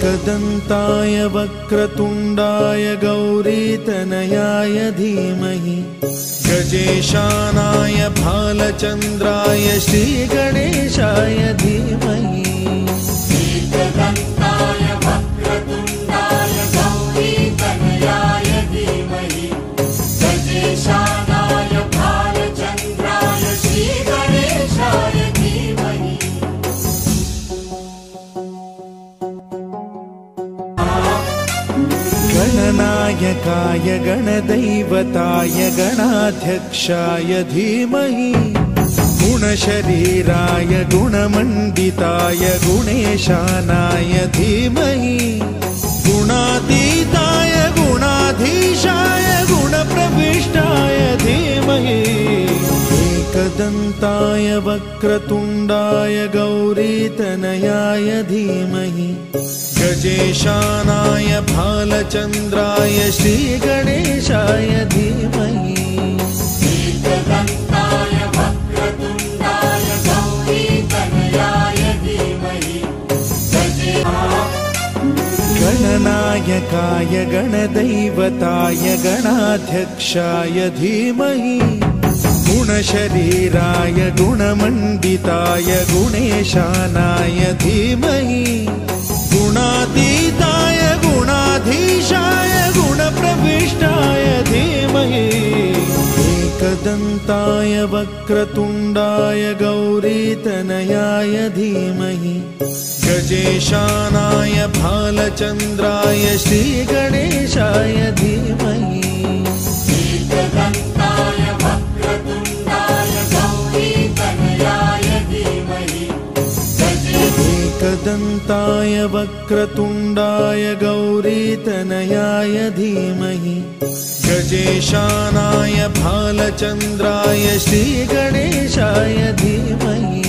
एकदन्ताय वक्रतुण्डाय गौरीतनयाय धीमहि गजेशानाय भालचन्द्राय श्रीगणेशाय धीमहि एकदन्ताय वक्रतुण्डाय गौरीतनयाय धीमहि गजेशानाय भालचन्द्राय श्रीगणेशाय धीमहि गणनायकाय गणदैवताय गणाध्यक्षाय धीमहि गुणशरीराय गुणमण्डिताय गुणेशानाय धीमहि गुणातीताय गुणाधीशाय गुणप्रविष्टाय धीमहि एकदन्ताय वक्रतुण्डाय गौरीतनयाय धीमहि गजेशानाय भालचन्द्राय श्रीगणेशाय धीमहि एकदन्ताय वक्रतुण्डाय गौरीतनयाय धीमहि गणनायकाय गणदैवताय गणाध्यक्षाय धीमहि गुणशरीराय गुणमण्डिताय गुणेशानाय धीमहि गुणातीताय गुणाधीशाय गुणप्रविष्टाय धीमहि एकदन्ताय वक्रतुण्डाय गौरीतनयाय धीमहि गजेशानाय भालचन्द्राय श्रीगणेशाय धीमहि एकदन्ताय वक्रतुण्डाय गौरीतनयाय धीमहि एकदन्ताय वक्रतुण्डाय गौरीतनयाय धीमहि गजेशानाय भालचन्द्राय श्रीगणेशाय धीमहि।